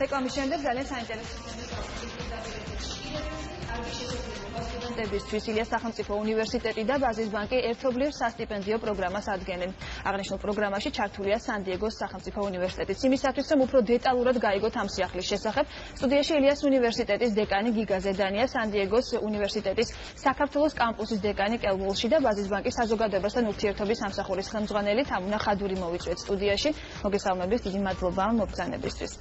რეკლამის შემდეგ ძალიან საინტერესო სტუდენტებისთვის ილიას სახელმწიფო უნივერსიტეტი და ბაზის ბანკი ერთობლივ სასტიპენდიო პროგრამას ადგენენ. აღნიშნულ პროგრამაში ჩართულია სან-დიეგოს სახელმწიფო უნივერსიტეტიც. იმისათვის, რომ უფრო დეტალურად გაიგოთ ამ სიახლის შესახებ, სტუდიაში ილიას უნივერსიტეტის დეკანი გიგა ზედანია, სან-დიეგოს უნივერსიტეტის საქართველოს კამპუსის დეკანი კელბულში და ბაზის ბანკის საზოგადოებასთან ურთიერთობის სამსახურის ხელმძღვანელი თამუნა ხადური მოვიწვიეთ სტუდიაში. მოგესალმებით, დიდი მადლობა მოგზაურობისთვის.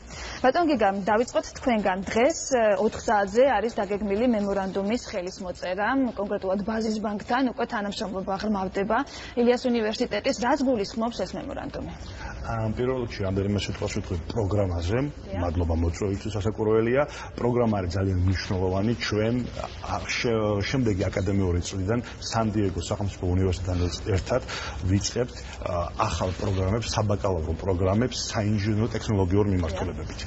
ბატონ გიგა, დავიწყოთ თქვენგან. დღეს 4 საათზე არის დაგეგმილი მემორანდუმის ხელისმოწერა, კონკრეტულად ბაზის ბანკთან უკვე თანამშრომლობა ღრმავდება ილიას უნივერსიტეტის. რაც გულისხმობს ეს მემორანდუმი? პირველ რიგში რამდენიმე სიტყვას ვიტყვი პროგრამაზე. მადლობა მოწვევისთვის, ასაკურველია. პროგრამა არის ძალიან მნიშვნელოვანი. ჩვენ შემდეგი აკადემიური წლიდან სან-დიეგოს სახელმწიფო უნივერსიტეტთან ერთად ვიწყებთ ახალ პროგრამებს, საბაკალავრო პროგრამებს საინჟინრო ტექნოლოგიურ მიმართულებებით.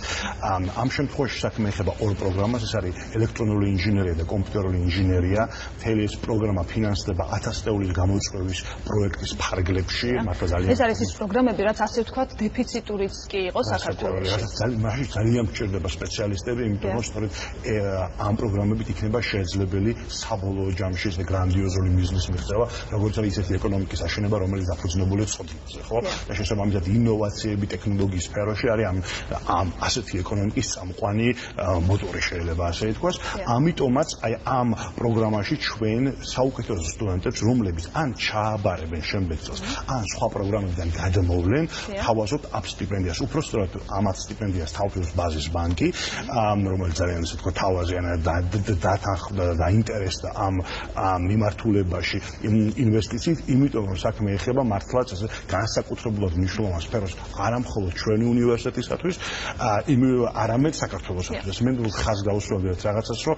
ამ შემთხვევაში საქმე ეხება ორ პროგრამას, ეს არის ელექტრონული ინჟინერია და კომპიუტერული ინჟინერია. მთელი ეს პროგრამა ფინანსდება 1000 წევრის გამოწვევის პროექტის ფარგლებში. მართლა ძალიან ეს არის ის პროგრამები, რაც ასე ვთქვათ, დეფიციტურიც კი იყო საქართველოში. მაშინ ძალიან გჭირდება სპეციალისტები, იმიტომ რომ სწორედ ამ პროგრამებით იქნება შესაძლებელი საბოლოო ჯამში ეს გრანდიოზული მიზნის მიღწევა, როგორც არის ისეთი ეკონომიკის აშენება, რომელიც დაფუძნებულია ცოდნაზე, ხო? და შესაბამისად ინოვაციები ტექნოლოგიის სფეროში არის ამ ასეთი ეკონომიკის წამყვანი მოტორი შეიძლება ასე ითქვას. ამიტომაც აი ამ პროგრამაში ჩვენ საუკეთესო სტუდენტებს, რომლებიც ან ჩააბარებენ შემდეგ წელს, ან სხვა პროგრამებიდან გადმოვლენ, თავაზობთ ამ სტიპენდიას. უпроსტოდ ამათ სტიპენდიას თავფლობს ბაზის ბანკი, რომელიც ძალიან ასე თქვა თავაზიანად დათანხმდა და დაინტერესდა ამ მიმართულებაში ინვესტიციით, იმიტომ რომ საქმე ეხება მართლაც ასე განსაკუთრებულად მნიშვნელოვან სფეროს, არა მხოლოდ ჩვენი უნივერსიტეტისათვის, არამედ საქართველოსათვის. მე ხაზს გაუსვამთ რაღაცას, რომ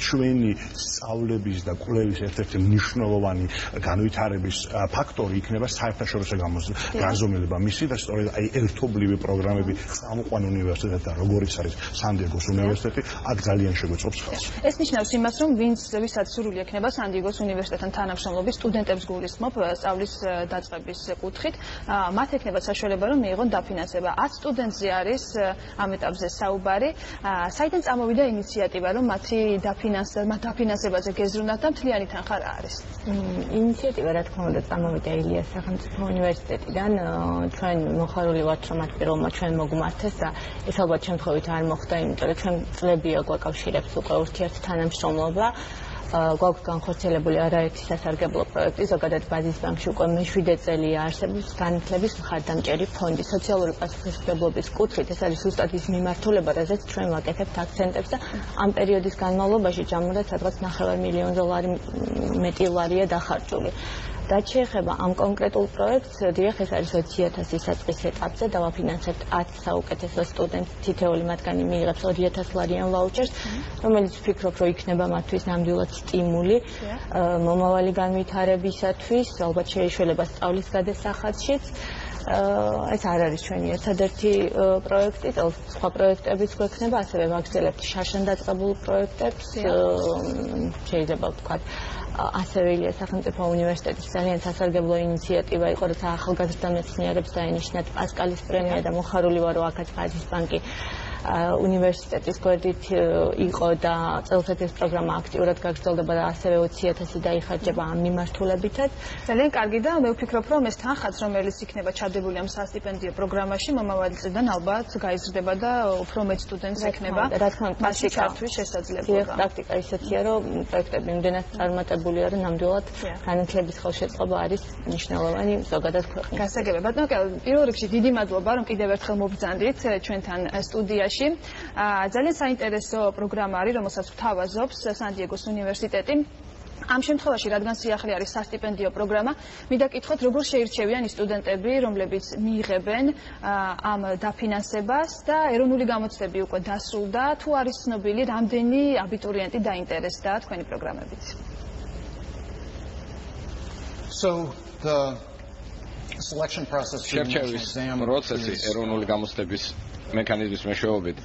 ჩვენი სწავლების და კვლევის ერთ-ერთი მნიშვნელოვანი განვითარების ფაქტორი იქნება საერთაშორისო განზომილება მისი და სწორედ აი ერთობლივი პროგრამები წამყვან უნივერსიტეტთან, როგორიც არის სან-დიეგოს უნივერსიტეტი, აქ ძალიან შეგვეწყობს ხელს. ეს ნიშნავს იმას, რომ ვისაც სურვილი ექნება სან-დიეგოს უნივერსიტეტთან თანამშრომლობის სტუდენტებს გულისხმობ სწავლის დაწყების კუთხით, მათ ექნება საშუალება, რომ მიიღონ დაფინანსება. 10 სტუდენტზე არის ამ ეტაპზე საუბარი. საიდან წამოვიდა ინიციატივა, რომ მათი დაფინანსებაზე გეზრუნათ და მთლიანი თანხა რა არის? ინიციატივა რა თქმა უნდა წამოვიდა ილიას სახელმწიფო უნივერსიტეტიდან. ჩვენ მოხარული ვართ, რომ მათ პირველმა ჩვენ მოგმართეს და ეს ალბათ შემთხვევით არ მოხდა, იმიტომ რომ ჩვენ წლებია გვაკავშირებს უკვე ურთიერთთანამშრომლობა. გვაქვს განხორციელებული არაერთი სასარგებლო პროექტი, ზოგადად ბაზის ბანკში უკვე მე-7 წელია არსებობს განათლების მხარდამჭერი ფონდი სოციალური პასუხისმგებლობის კუთხით. ეს არის ზუსტად ის მიმართულება, რაზეც ჩვენ ვაკეთებთ აქცენტებს და ამ პერიოდის განმავლობაში ჯამურად სადღაც $9 მილიონი მეტი ლარია დახარჯული. რაც შეეხება ამ კონკრეტულ პროექტს, დიახ, ეს არის 20,000 საწყის ეტაპზე, დავაფინანსებთ 10 საუკეთესო სტუდენტს, თითოეული მათგანი მიიღებს $2,000 ვაუჩერს, რომელიც ვფიქრობ, რომ იქნება მათთვის ნამდვილად სტიმული მომავალი განვითარებისათვის, ალბათ შეეშველება სწავლის გადასახადშიც. ეს არ არის ჩვენი ერთადერთი პროექტი, სხვა პროექტებიც გვექნება, ასევე ვაგრძელებთ შარშან დაწყებულ პროექტებს, შეიძლება ვთქვათ, ასევე ილიას სახელმწიფო უნივერსიტეტის ძალიან სასარგებლო ინიციატივა იყო, როცა ახალგაზრდა მეცნიერებს დაენიშნათ პასკალის პრემია და მოხარული ვარო აქაც ბაზის ბანკი უნივერსიტეტის გვერდით იყო და წელსაც ეს პროგრამა აქტიურად გაგრძელდება და ასევე 20,000 დაიხარჯება ამ მიმართულებითაც. ძალიან კარგი და მე ვფიქრობ, რომ ეს თანხაც, რომელიც იქნება ჩადებული ამ სასტიპენდიო პროგრამაში, მომავალი წლიდან ალბათ გაიზრდება და უფრო მეტ სტუდენტს ექნება მასში ჩართვის შესაძლებლობა. პრაქტიკა ისეთია, რომ პროექტები იმდენად წარმატებულია, რომ ნამდვილად განათლების ხელშეწყობა არის მნიშვნელოვანი ზოგადად ქვეყნის. გასაგებია. ბატონო, პირველ რიგში დიდი მადლობა, რომ კიდევ ერთხელ მობრძანდით ჩვენთან სტუდიაში. ძალიან საინტერესო პროგრამა არის, რომელსაც გვთავაზობს სან-დიეგოს უნივერსიტეტი. ამ შემთხვევაში, რადგან სიახლე არის სასტიპენდიო პროგრამა, მინდა კითხოთ, როგორ შეირჩევიან ის სტუდენტები, რომლებიც მიიღებენ ამ დაფინანსებას და ეროვნული გამოცდები უკვე დასრულდა, თუ არის ცნობილი, რამდენი აბიტურიენტი დაინტერესდა თქვენი პროგრამებით? შერჩევის პროცესი ეროვნული გამოცდების მექანიზმის მეშვეობით.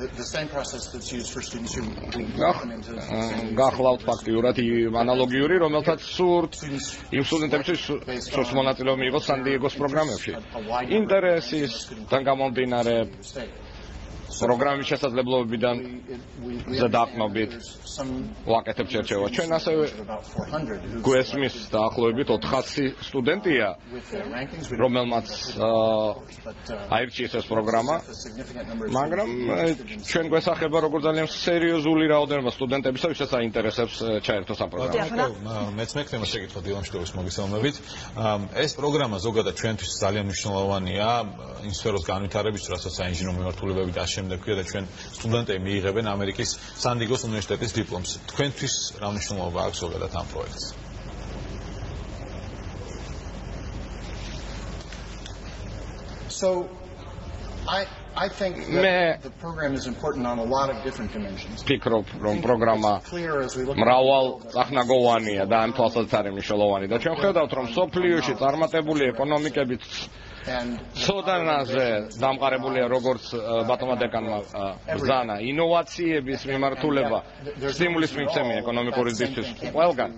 გახლავთ ფაქტიურად ანალოგიური, რომელთაც სურთ იმ სტუდენტებისთვის სურთ მონაწილეობა მიიღოს სან-დიეგოს პროგრამებში. ინტერესისგან გამომდინარე პროგრამის შესაძლებლობებიდან ზედაყრდნობით ვაკეთებ შერჩევას. ჩვენ ასევე გვესმის დაახლოებით 400 სტუდენტია, რომელმაც აირჩიეს ეს პროგრამა, მაგრამ ჩვენ გვესახება როგორც ძალიან სერიოზული რაოდენობა სტუდენტებისა, ვისაც აინტერესებს ჩაერთოს ამ პროგრამაში. მეც მექნება შეკითხვა დილამშვიდობის მოგესალმებით. ეს პროგრამა ზოგადად ჩვენთვის ძალიან მნიშვნელოვანია იმ სფეროს განვითარების, რასაც საინჟინრო მიმართულებები და შემდეგ ქვია და ჩვენ სტუდენტები მიიღებენ ამერიკის სან-დიეგოს უნივერსიტეტის დიპლომს. თქვენთვის რა მნიშვნელობა აქვს ზოგადად ამ პროექტს? So I think that the program is important on a lot of different dimensions. ფიქრობ, რომ პროგრამა მრავალ წახნაგოვანია და ამ თვალსაზრისით არის მნიშვნელოვანი და ჩვენ ხედავთ, რომ სოფლიოში წარმატებული ეკონომიკებით სოდანაზე დამყარებულია როგორც ბატონმა დეკანმა ბრძანა ინოვაციების მიმართულება, სტიმულის მიცემი ეკონომიკური ზრდისთვის ყველგან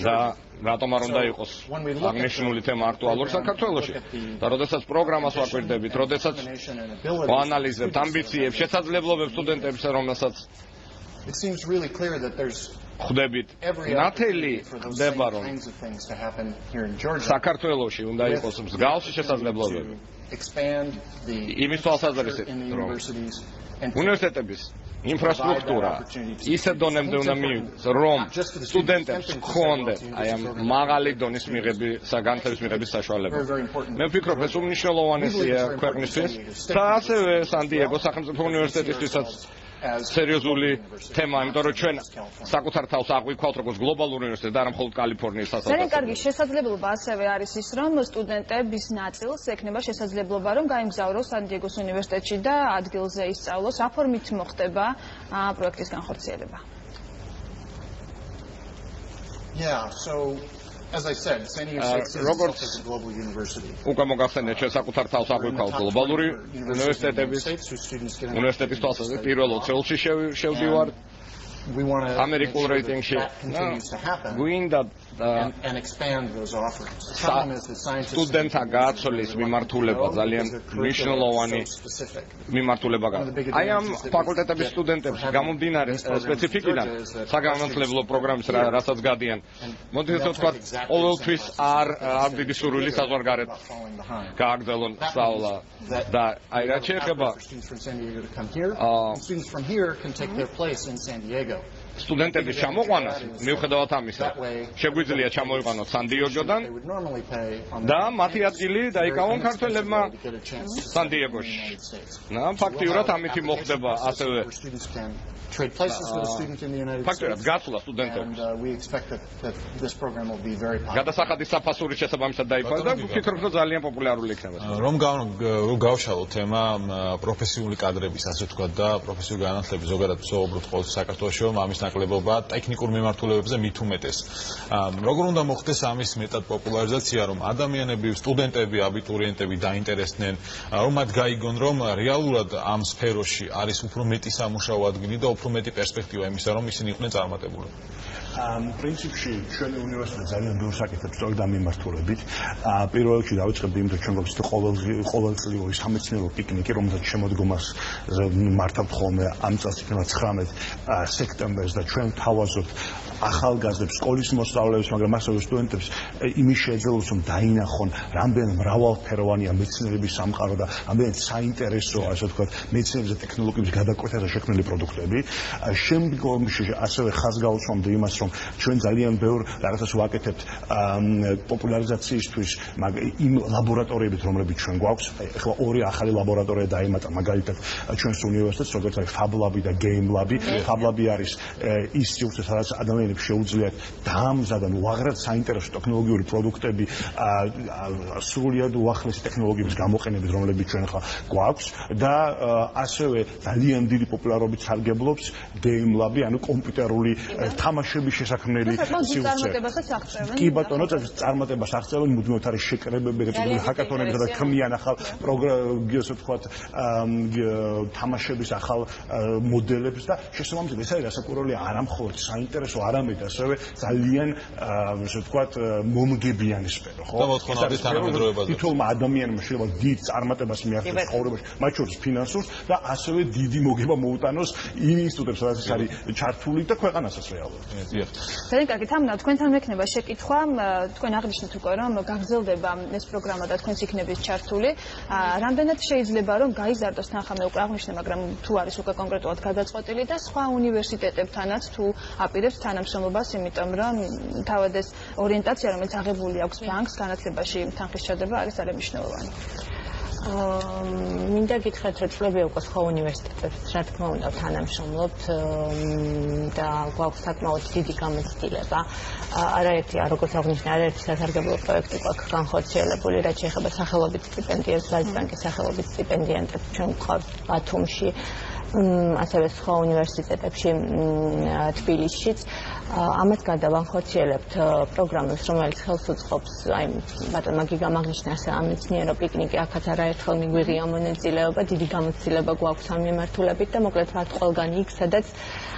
და რატომ არ უნდა იყოს აღნიშნული თემა აქტუალური საქართველოში და როდესაც პროგრამას ვაკვირდებით, როდესაც ვაანალიზებთ ამბიციებს, შესაძლებლობებს სტუდენტებისა, რომელსაც it seems really clear that there's ხვდებით ნათელი ხდება, რომ საქართველოში უნდა იყოს მსგავსი შესაძლებლობები იმის თვალსაზრისით, რომ უნივერსიტეტების ინფრასტრუქტურა ისე დონემდე უნდა მივიდეს, რომ სტუდენტებს ჰქონდეს აი ამ მაღალი დონის განათლების მიღების საშუალება. მე ვფიქრობ, ეს უმნიშვნელოვანესია ქვეყნისთვის და ასევე სან-დიეგოს სახელმწიფო უნივერსიტეტისთვისაც სერიოზული თემა, იმიტომ რომ ჩვენ საკუთარ თავს აღვიქვავთ როგორც გლობალური უნივერსიტეტი და არა მხოლოდ კალიფორნიის სასწავლებლო. ძალიან კარგი შესაძლებლობა ასევე არის ის, რომ სტუდენტების ნაწილს ექნება შესაძლებლობა, რომ გაემგზავროს სან-დიეგოს უნივერსიტეტში და ადგილზე ისწავლოს. რა ფორმით მოხდება პროექტის განხორციელება? Yeah, so as I said, San Diego State is a global university. უკვე მოგახსენეთ, ჩვენ საკუთარ თავს აღვიქვავთ გლობალური უნივერსიტეტის თვალსაზრისით. პირველ 20 წელში შევდივარ ამერიკულ რეიტინგში. გვინდა and expand those offerings. The problem is that scientists სტუდენტთა გააცვლის მიმართულება ძალიან მნიშვნელოვანი მიმართულება გაქვს. აი ამ ფაკულტეტების სტუდენტებს გამომდინარე სპეციფიკიდან საგანმანათლებლო პროგრამის რასაც გადიან. მოდით ვთქვათ, ყოველთვის არ დიდი სურვილი საზღვარგარეთ გააგრძელონ სწავლა და აი რაც შეეხება students from here can take their place in San Diego. სტუდენტების ჩამოყვანას მიუხედავად ამისა, შეგვიძლია ჩამოიყვანოთ სან-დიეგოდან და მათი ადგილი დაიკავონ ქართველებმა სან-დიეგოში. ფაქტიურად ამით მოხდება ასევე trade places with a student in the United States. ფაქტიურად გაცვლა სტუდენტებს. And we expect that this program will be very popular. გადასახადის საფასურის შესაბამისად დაიფას და ვფიქრობ, რომ ძალიან პოპულარული იქნება. რომ გავშალოთ თემა პროფესიული კადრების, ასე ვთქვათ, და პროფესიული განათლების ზოგადად ვსაუბრობთ ყოველ საქართველოში, რომ ამის ნაკლებობა ტექნიკურ მიმართულებებზე მით უმეტეს. როგორ უნდა მოხდეს ამის მეტად პოპულარიზაცია, რომ ადამიანები, სტუდენტები, აბიტურიენტები დაინტერესდნენ, რომ მათ გაიგონ, რომ რეალურად ამ სფეროში არის უფრო მეტი სამუშაო ადგილი და უფრო მეტი პერსპექტივა იმისა, რომ ისინი იყვნენ წარმატებული. პრინციპში ჩვენი უნივერსიტეტი ძალიან ბევრს აკეთებს სწორედ ამ მიმართულებით. პირველ რიგში დავიწყებდი იმით, რომ ჩვენ გვაქვს ყოველწლიური სამეცნიერო პიკნიკი, რომელსაც შემოდგომას მართავთ ხოლმე ამ წელს იქნება 19 სექტემბერს და ჩვენ ვთავაზობთ ახალგაზრდებს, სკოლის მოსწავლეებს, მაგრამ ასევე სტუდენტებს იმის შეძლებს, რომ დაინახონ რამდენ მრავალფეროვანია მეცნიერების სამყარო და რამდენად საინტერესო, ასე ვთქვათ, მეცნიერების და ტექნოლოგიების გადაკვეთაზე შექმნილი პროდუქტები. შემდგომში ასევე ხაზს გაუწვავთ იმას, რომ ჩვენ ძალიან ბევრ რაღაცას ვაკეთებთ პოპულარიზაციისთვის, იმ ლაბორატორიებით, რომლებიც ჩვენ გვაქვს. ეხლა ორი ახალი ლაბორატორია დაემატა, მაგალითად ჩვენს უნივერსიტეტს, როგორც არის Fab Lab და Game Lab. Fab Lab არის ის სივრცე, სადაც ადამიანებს შეუძლიათ დაამზადონ უაღრად საინტერესო ტექნოლოგიური პროდუქტები, სრულიად უახლესი ტექნოლოგიების გამოყენებით, რომლებიც ჩვენ ახლა გვაქვს და ასევე ძალიან დიდი პოპულარობით სარგებლობს Game Lab, ანუ კომპიუტერული თამაშების შესაქმნელი სიუცე. კი ბატონო, წარმატებას აღწევენ, მუდმივად არის შეკრებები, ეგრეთებული ჰაკათონები და ქმნიან ახალ ასე ვთქვათ, თამაშების ახალ მოდელებს და შესაბამისად ეს არის რასაკვირველია არა მხოლოდ საინტერესო, არამედ ასევე ძალიან ასე ვთქვათ, მომგებიანი სფერო, ხო? და მოთხოვნების თანამედროვებაზე. თითოეულმა ადამიანმა შეიძლება დიდ წარმატებას მიაღწიოს ცხოვრებაში, მათ შორის ფინანსურს და ასევე დიდი მოგება მოუტანოს იმ ინსტიტუტებს, სადაც ის არის ჩართული და ქვეყანასაც რეალურად. ძალიან კარგი, თამნა, თქვენთან მექნება შეკითხვა, თქვენ აღნიშნეთ უკვე, რომ გაგრძელდება ეს პროგრამა და თქვენც იქნებით ჩართული. რამდენად შეიძლება რომ გაიზარდოს თანხამე უკვე აღნიშნე, მაგრამ თუ არის უკვე კონკრეტულად გადაწყვეტილი და სხვა უნივერსიტეტებთანაც თუ აპირებს თანამშრომლობას, იმიტომ რომ თავად ეს ორიენტაცია, რომელიც აღებული აქვს ბანკს განათლებაში თანხის ჩადება არის ძალიან მნიშვნელოვანი. მინდა გითხრათ, რომ წლები უკვე სხვა უნივერსიტეტებს, რა თქმა უნდა, თანამშრომლობთ და გვაქვს საკმაოდ დიდი გამოცდილება. არაერთი, როგორც აღნიშნე, არაერთი სასარგებლო პროექტი გვაქვს განხორციელებული, რაც შეეხება სახელობით სტიპენდიებს, ბაზის ბანკის სახელობით სტიპენდიანტებს ჩვენ გვყავთ ბათუმში, ასევე სხვა უნივერსიტეტებში, თბილისშიც. ამას გარდა ვახორციელებთ პროგრამებს, რომელიც ხელს უწყობს, აი, ბატონმა გიგამ აღნიშნა ასე ამეცნიერო პიკნიკი, აქაც არაერთხელ მიგვიღია მონაწილეობა, დიდი გამოცდილება გვაქვს ამ მიმართულებით და მოკლედ ვართ ყველგან იქ, სადაც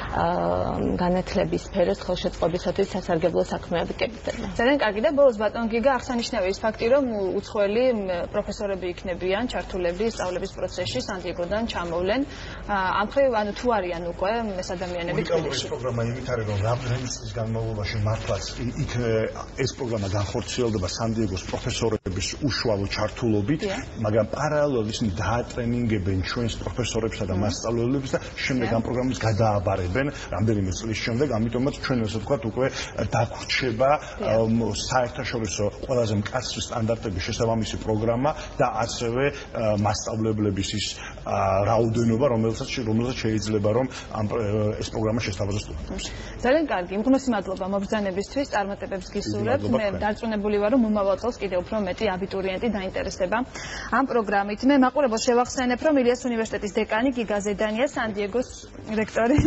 განათლების სფეროს ხელშეწყობისათვის სასარგებლო საქმეები კეთდება. ძალიან კარგი და ბოლოს ბატონ გიგა აღსანიშნავია ის ფაქტი, რომ უცხოელი პროფესორები იქნებიან ჩართულები სწავლების პროცესში სან-დიეგოდან ჩამოვლენ. ამ მხრივ ანუ თუ არიან უკვე ეს ადამიანები თბილისში. ეს პროგრამა იმით არის, რომ რამდენიმე წლის განმავლობაში მართლაც იქ ეს პროგრამა განხორციელდება სან-დიეგოს პროფესორების უშუალო ჩართულობით, მაგრამ პარალელურად ისინი დაატრენინგებენ ჩვენს პროფესორებსა და მასწავლებლებს და შემდეგ ამ პროგრამას გადააბარებენ რამდენიმე წლის შემდეგ, ამიტომაც ჩვენ ასე ვთქვათ უკვე დაგვრჩება საერთაშორისო ყველაზე მკაცრი სტანდარტების შესაბამისი პროგრამა და ასევე მასწავლებლების ის რაოდენობა, რომელსაც შეიძლება რომ ეს პროგრამა შესთავაზოს სტუდენტებს. ძალიან კარგი, მღრმესი მადლობა მობრძანებისთვის, წარმატებებს გისურვებთ. მე დარწმუნებული ვარ, რომ მომავალ წელს კიდევ უფრო მეტი აბიტურიენტი დაინტერესდება ამ პროგრამით. მე მაყურებელს შევახსენებ, რომ ილიას უნივერსიტეტის დეკანი გიგა ზედანია, სან-დიეგოს რექტორი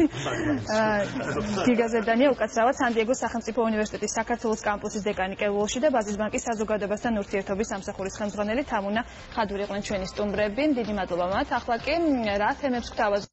გიგა ზედანია უკაცრავად სან-დიეგოს სახელმწიფო უნივერსიტეტის საქართველოს კამპუსის დეკანი კეულში და ბაზის ბანკის საზოგადოებასთან ურთიერთობის სამსახურის ხელმძღვანელი თამუნა ხადური იყვნენ ჩვენი სტუმრები. დიდი მადლობა მათ. ახლა კი რა თემებს გვთავაზობთ